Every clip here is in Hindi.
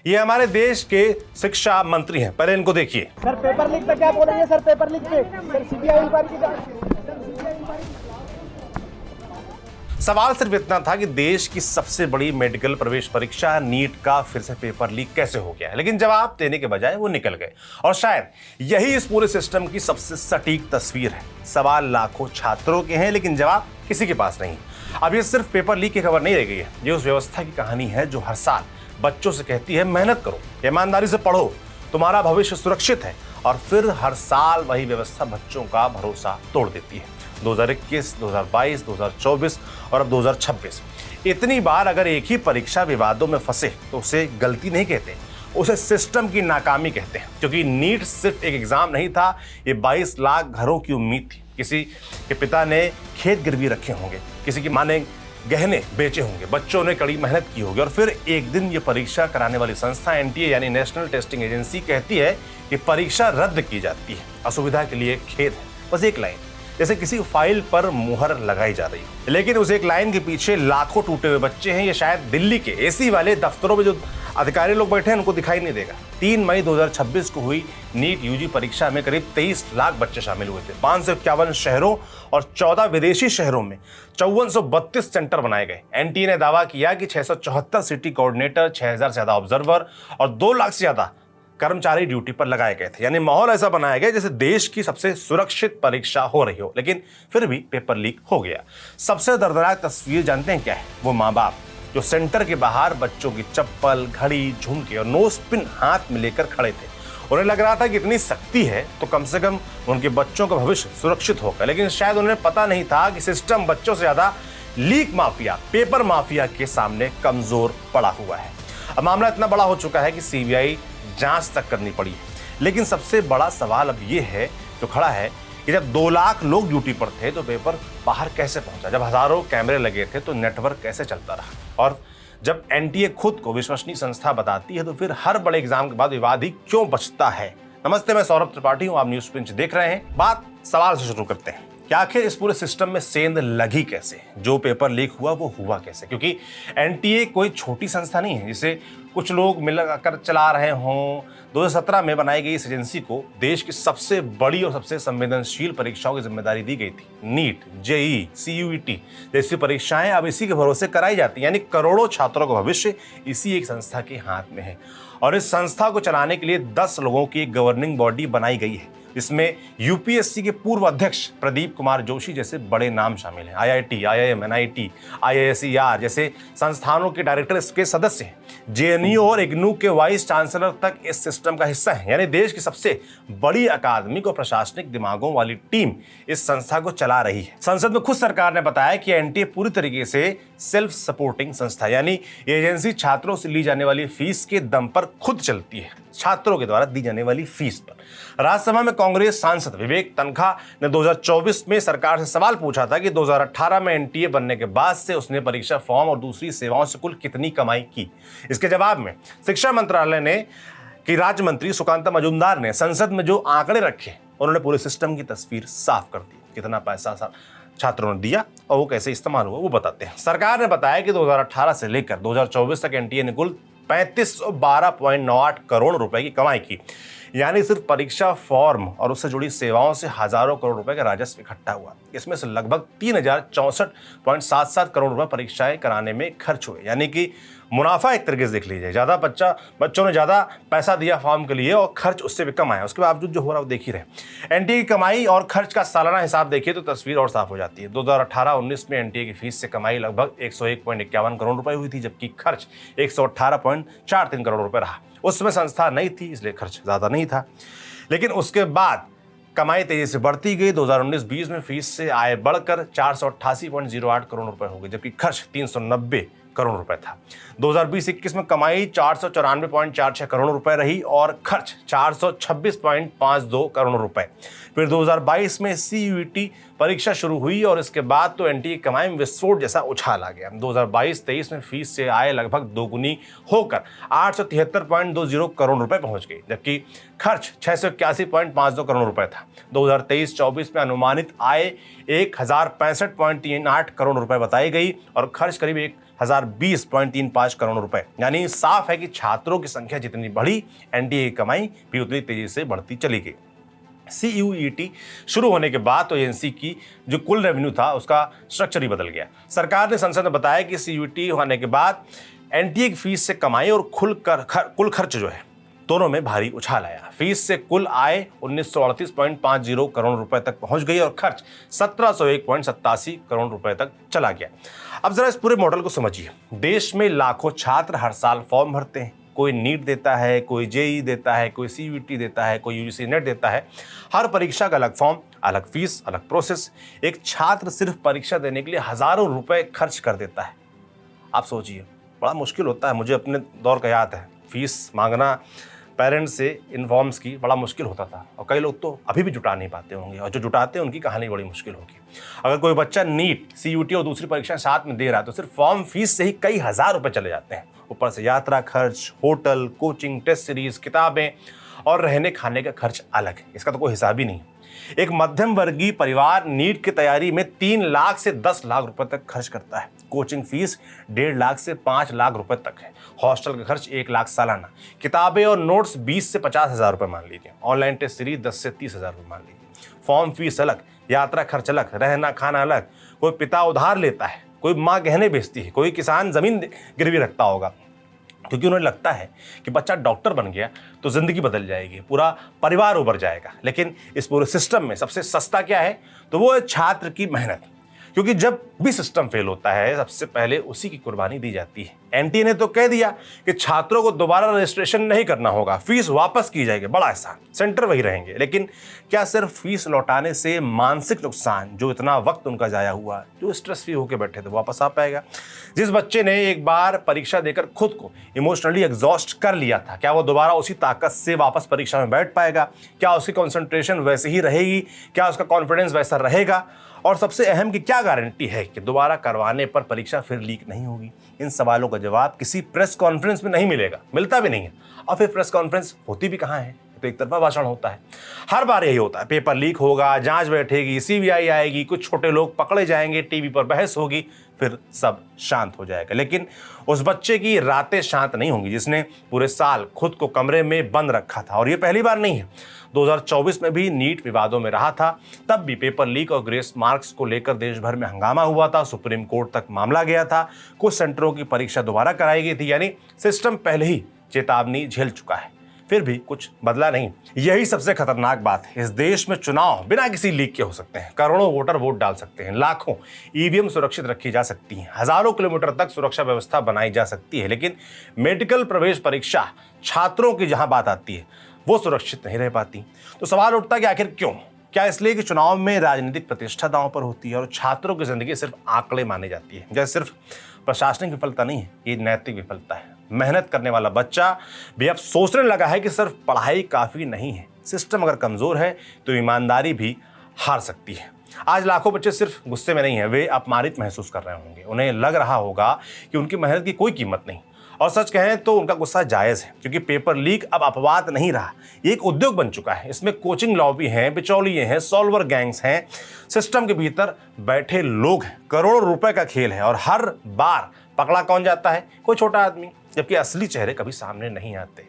ये हमारे देश के शिक्षा मंत्री हैं, पहले इनको देखिए। सर पेपर लीक पे क्या बोलेंगे? सर पेपर लीक पे सर सीबीआई इंक्वायरी की जांच। सवाल सिर्फ इतना था कि देश की सबसे बड़ी मेडिकल प्रवेश परीक्षा नीट का फिर से पेपर लीक कैसे हो गया है, लेकिन जवाब देने के बजाय वो निकल गए। और शायद यही इस पूरे सिस्टम की सबसे सटीक तस्वीर है। सवाल लाखों छात्रों के हैं, लेकिन जवाब किसी के पास नहीं। अब ये सिर्फ पेपर लीक की खबर नहीं रह गई है, ये उस व्यवस्था की कहानी है जो हर साल बच्चों से कहती है मेहनत करो, ईमानदारी से पढ़ो, तुम्हारा भविष्य सुरक्षित है, और फिर हर साल वही व्यवस्था बच्चों का भरोसा तोड़ देती है। 2021, 2022, 2024 और अब 2026 इतनी बार अगर एक ही परीक्षा विवादों में फंसे तो उसे गलती नहीं कहते, उसे सिस्टम की नाकामी कहते हैं। क्योंकि नीट सिर्फ एक एग्जाम नहीं था, ये 22 लाख घरों की उम्मीद थी। किसी के पिता ने खेत गिरवी रखे होंगे, किसी की मां ने गहने बेचे होंगे, बच्चों ने कड़ी मेहनत की होगी, और फिर एक दिन ये परीक्षा कराने वाली संस्था एनटीए यानी नेशनल टेस्टिंग एजेंसी कहती है कि परीक्षा रद्द की जाती है। असुविधा के लिए खेद है, बस एक लाइन, जैसे किसी फाइल पर मुहर लगाई जा रही हो। लेकिन उस एक लाइन के पीछे लाखों टूटे हुए बच्चे हैं। ये शायद दिल्ली के एसी वाले दफ्तरों में जो अधिकारी लोग बैठे हैं उनको दिखाई नहीं देगा। 3 मई 2026 को हुई नीट यूजी परीक्षा में करीब 23 लाख बच्चे शामिल हुए थे। 551 शहरों और 14 विदेशी शहरों में 5432 सेंटर बनाए गए। एनटीए ने दावा किया कि 674 सिटी कोऑर्डिनेटर, 6000 से ज्यादा ऑब्जर्वर और 2 लाख से ज्यादा कर्मचारी ड्यूटी पर लगाए गए थे। यानी माहौल ऐसा बनाया गया जैसे देश की सबसे सुरक्षित परीक्षा हो रही हो। लेकिन फिर भी पेपर लीक हो गया। सबसे दर्दनाक तस्वीर जानते हैं क्या है? वो माँ बाप जो सेंटर के बाहर बच्चों की चप्पल, घड़ी, झुमके और नोज पिन हाथ में लेकर खड़े थे। उन्हें लग रहा था कि इतनी सख्ती है तो कम से कम उनके बच्चों का भविष्य सुरक्षित होगा। लेकिन शायद उन्हें पता नहीं था कि सिस्टम बच्चों से ज्यादा लीक माफिया, पेपर माफिया के सामने कमजोर पड़ा हुआ है। अब मामला इतना बड़ा हो चुका है कि सीबीआई जांच तक करनी पड़ी है। लेकिन सबसे बड़ा सवाल अब यह है जो खड़ा है कि जब 2 लाख लोग ड्यूटी पर थे तो पेपर बाहर कैसे पहुंचा? जब हजारों कैमरे लगे थे तो नेटवर्क कैसे चलता रहा? और जब एनटीए खुद को विश्वसनीय संस्था बताती है तो फिर हर बड़े एग्जाम के बाद विवाद ही क्यों बचता है? नमस्ते, मैं सौरभ त्रिपाठी हूं, आप न्यूज पिंच देख रहे हैं। बात सवाल से शुरू करते हैं कि आखिर इस पूरे सिस्टम में सेंध लगी कैसे? जो पेपर लीक हुआ वो हुआ कैसे? क्योंकि एनटीए कोई छोटी संस्था नहीं है जिसे कुछ लोग मिलकर चला रहे हों। 2017 में बनाई गई इस एजेंसी को देश की सबसे बड़ी और सबसे संवेदनशील परीक्षाओं की जिम्मेदारी दी गई थी। नीट, जेईई, सीयूईटी जैसी परीक्षाएं अब इसी के भरोसे कराई जाती हैं। यानी करोड़ों छात्रों का भविष्य इसी एक संस्था के हाथ में है। और इस संस्था को चलाने के लिए 10 लोगों की एक गवर्निंग बॉडी बनाई गई है। इसमें यूपीएससी के पूर्व अध्यक्ष प्रदीप कुमार जोशी जैसे बड़े नाम शामिल हैं। आईआईटी, आईआईएम, एनआईटी, आईआईएसईआर जैसे संस्थानों के डायरेक्टर इसके सदस्य हैं। जेएनयू और इग्नू के वाइस चांसलर तक इस सिस्टम का हिस्सा है। यानी देश की सबसे बड़ी अकादमिक और प्रशासनिक दिमागों वाली टीम इस संस्था को चला रही है। संसद में खुद सरकार ने बताया कि एनटीए पूरी तरीके से सेल्फ सपोर्टिंग संस्था, यानी ये एजेंसी छात्रों से ली जाने वाली फीस के दम पर खुद चलती है, छात्रों के द्वारा दी जाने वाली फीस पर। राज्यसभा में कांग्रेस सांसद विवेक तन्खा ने 2024 में सरकार से सवाल पूछा था कि 2018 में एनटीए बनने के बाद से उसने परीक्षा फॉर्म और दूसरी सेवाओं से कुल कितनी कमाई की। इसके जवाब में शिक्षा मंत्रालय ने कि राज्य मंत्री सुकांता मजूमदार ने संसद में जो आंकड़े रखे उन्होंने पूरे सिस्टम की तस्वीर साफ कर दी। कितना पैसा छात्रों ने दिया और वो कैसे इस्तेमाल हुआ वो बताते हैं। सरकार ने बताया कि 2018 से लेकर 2024 तक एनटीए ने कुल 3512.98 करोड़ रुपए की कमाई की। यानी सिर्फ परीक्षा फॉर्म और उससे जुड़ी सेवाओं से हजारों करोड़ रुपए का राजस्व इकट्ठा हुआ। इसमें से लगभग 3064.77 करोड़ रुपए परीक्षाएं कराने में खर्च हुए। यानी कि मुनाफा एक तरीके से देख लीजिए, ज्यादा बच्चों ने ज्यादा पैसा दिया फॉर्म के लिए और खर्च उससे भी कम आया। उसके बावजूद जो हो रहा है वो देख ही रहे। एनटीए की कमाई और खर्च का सालाना हिसाब देखिए तो तस्वीर और साफ हो जाती है। 2018-19 में एनटीए की फीस से कमाई लगभग 101.51 करोड़ रुपए हुई थी, जबकि खर्च 118.43 करोड़ रुपए रहा। उसमें संस्था नई थी इसलिए खर्च ज्यादा नहीं था। लेकिन उसके बाद कमाई तेजी से बढ़ती गई। 2019-20 में फीस से आय बढ़कर 488.08 करोड़ रुपए हो गई, जबकि खर्च 390 करोड़ रुपए था। 2020-21 में कमाई 494.46 करोड़ रुपए रही और खर्च 426.52 करोड़ रुपए। फिर 2022 में सीयूईटी परीक्षा शुरू हुई और इसके बाद तो एनटीए की कमाई में विस्फोट जैसा उछाल आ गया। 2022-23 में फीस से आय लगभग दोगुनी होकर 873.20 करोड़ रुपए पहुंच गई, जबकि खर्च 681.52 करोड़ रुपए था। 2023-24 में अनुमानित आय 1065.38 करोड़ रुपए बताई गई और खर्च करीब 1020.35 करोड़ रुपए। यानी साफ है कि छात्रों की संख्या जितनी बढ़ी, एनटीए की कमाई भी उतनी तेजी से बढ़ती चली गई। CUET शुरू होने के बाद तो एजेंसी की जो कुल रेवेन्यू था उसका स्ट्रक्चर ही बदल गया। सरकार ने संसद में बताया कि CUET होने के बाद एनटीए की फीस से कमाई और कुल खर्च जो है दोनों में भारी उछाल आया। फीस से कुल आय 1938.50 करोड़ रुपए तक पहुंच गई और खर्च 1701.87 करोड़ रुपए तक चला गया। अब जरा इस पूरे मॉडल को समझिए। देश में लाखों छात्र हर साल फॉर्म भरते हैं। कोई नीट देता है, कोई जेई देता है, कोई CUET देता है, कोई यूजीसी नेट देता है। हर परीक्षा का अलग फॉर्म, अलग फीस, अलग प्रोसेस। एक छात्र सिर्फ परीक्षा देने के लिए हजारों रुपए खर्च कर देता है। आप सोचिए, बड़ा मुश्किल होता है। मुझे अपने दौर का याद है, फीस मांगना पेरेंट्स से इन फॉर्म्स की बड़ा मुश्किल होता था और कई लोग तो अभी भी जुटा नहीं पाते होंगे और जो जुटाते हैं उनकी कहानी बड़ी मुश्किल होगी। अगर कोई बच्चा नीट, CUET और दूसरी परीक्षा साथ में दे रहा है तो सिर्फ फॉर्म फीस से ही कई हजार रुपए चले जाते हैं। ऊपर से यात्रा खर्च, होटल, कोचिंग, टेस्ट सीरीज, किताबें और रहने खाने का खर्च अलग है। इसका तो कोई हिसाब ही नहीं। एक मध्यम वर्गीय परिवार नीट की तैयारी में 3 लाख से 10 लाख रुपए तक खर्च करता है। कोचिंग फीस 1.5 लाख से 5 लाख रुपए तक है। हॉस्टल का खर्च 1 लाख सालाना। किताबें और नोट्स 20 से 50 हजार रुपए मान लीजिए। ऑनलाइन टेस्ट सीरीज 10 से 30 हजार रुपए मान लीजिए। फॉर्म फीस अलग, यात्रा खर्च अलग, रहना खाना अलग। कोई पिता उधार लेता है, कोई माँ गहने बेचती है, कोई किसान जमीन गिरवी रखता होगा क्योंकि उन्हें लगता है कि बच्चा डॉक्टर बन गया तो जिंदगी बदल जाएगी, पूरा परिवार उभर जाएगा। लेकिन इस पूरे सिस्टम में सबसे सस्ता क्या है? तो वो है छात्र की मेहनत। क्योंकि जब भी सिस्टम फेल होता है सबसे पहले उसी की कुर्बानी दी जाती है। एनटीए ने तो कह दिया कि छात्रों को दोबारा रजिस्ट्रेशन नहीं करना होगा, फीस वापस की जाएगी, बड़ा आसान, सेंटर वही रहेंगे। लेकिन क्या सिर्फ फीस लौटाने से मानसिक नुकसान, जो इतना वक्त उनका जाया हुआ, जो स्ट्रेस फ्री होकर बैठे थे, वापस आ पाएगा? जिस बच्चे ने एक बार परीक्षा देकर खुद को इमोशनली एग्जॉस्ट कर लिया था, क्या वो दोबारा उसी ताकत से वापस परीक्षा में बैठ पाएगा? क्या उसकी कंसंट्रेशन वैसे ही रहेगी? क्या उसका कॉन्फिडेंस वैसा रहेगा? और सबसे अहम कि क्या गारंटी है कि दोबारा करवाने पर परीक्षा फिर लीक नहीं होगी? इन सवालों का जवाब किसी प्रेस कॉन्फ्रेंस में नहीं मिलेगा, मिलता भी नहीं है। और फिर प्रेस कॉन्फ्रेंस होती भी कहाँ है? तो एक तरफा भाषण होता है। हर बार यही होता है, पेपर लीक होगा, जांच बैठेगी, CBI आएगी, कुछ छोटे लोग पकड़े जाएंगे, टीवी पर बहस होगी, फिर सब शांत हो जाएगा। लेकिन उस बच्चे की रातें शांत नहीं होंगी जिसने पूरे साल खुद को कमरे में बंद रखा था। और ये पहली बार नहीं है, 2024 में भी नीट विवादों में रहा था। तब भी पेपर लीक और ग्रेस मार्क्स को लेकर देश भर में हंगामा हुआ था, सुप्रीम कोर्ट तक मामला गया था, कुछ सेंटरों की परीक्षा दोबारा कराई गई थी। यानी सिस्टम पहले ही चेतावनी झेल चुका है, फिर भी कुछ बदला नहीं। यही सबसे खतरनाक बात है। इस देश में चुनाव बिना किसी लीक के हो सकते हैं। करोड़ों वोटर वोट डाल सकते हैं, लाखों EVM सुरक्षित रखी जा सकती हैं, हजारों किलोमीटर तक सुरक्षा व्यवस्था बनाई जा सकती है। लेकिन मेडिकल प्रवेश परीक्षा, छात्रों की जहां बात आती है, वो सुरक्षित नहीं रह पाती। तो सवाल उठता है कि आखिर क्यों? क्या इसलिए कि चुनाव में राजनीतिक प्रतिष्ठा दांव पर होती है और छात्रों की जिंदगी सिर्फ आंकड़े मानी जाती है? जैसे सिर्फ प्रशासनिक विफलता नहीं है, ये नैतिक विफलता है। मेहनत करने वाला बच्चा भी अब सोचने लगा है कि सिर्फ पढ़ाई काफी नहीं है। सिस्टम अगर कमजोर है तो ईमानदारी भी हार सकती है। आज लाखों बच्चे सिर्फ गुस्से में नहीं है, वे अपमानित महसूस कर रहे होंगे। उन्हें लग रहा होगा कि उनकी मेहनत की कोई कीमत नहीं। और सच कहें तो उनका गुस्सा जायज है, क्योंकि पेपर लीक अब अपवाद नहीं रहा, ये एक उद्योग बन चुका है। इसमें कोचिंग लॉबी हैं, बिचौलिए हैं, सॉल्वर गैंग्स हैं, सिस्टम के भीतर बैठे लोग हैं। करोड़ों रुपए का खेल है और हर बार पकड़ा कौन जाता है? कोई छोटा आदमी, जबकि असली चेहरे कभी सामने नहीं आते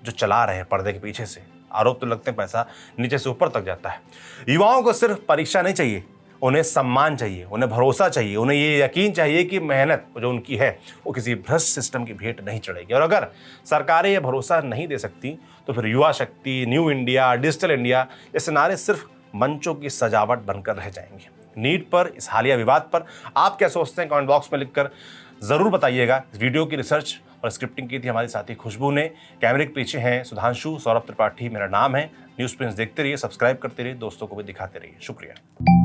जो चला रहे हैं पर्दे के पीछे से। आरोप तो लगते हैं, पैसा नीचे से ऊपर तक जाता है। युवाओं को सिर्फ परीक्षा नहीं चाहिए, उन्हें सम्मान चाहिए, उन्हें भरोसा चाहिए, उन्हें ये यकीन चाहिए कि मेहनत जो उनकी है वो किसी भ्रष्ट सिस्टम की भेंट नहीं चढ़ेगी। और अगर सरकारें ये भरोसा नहीं दे सकती तो फिर युवा शक्ति, न्यू इंडिया, डिजिटल इंडिया जैसे नारे सिर्फ मंचों की सजावट बनकर रह जाएंगे। नीट पर, इस हालिया विवाद पर आप क्या सोचते हैं? कमेंट बॉक्स में लिखकर ज़रूर बताइएगा। इस वीडियो की रिसर्च और स्क्रिप्टिंग की थी हमारी साथी खुशबू ने। कैमरे के पीछे हैं सुधांशु, सौरभ त्रिपाठी मेरा नाम है। न्यूज़ प्रिंस देखते रहिए, सब्सक्राइब करते रहिए, दोस्तों को भी दिखाते रहिए। शुक्रिया।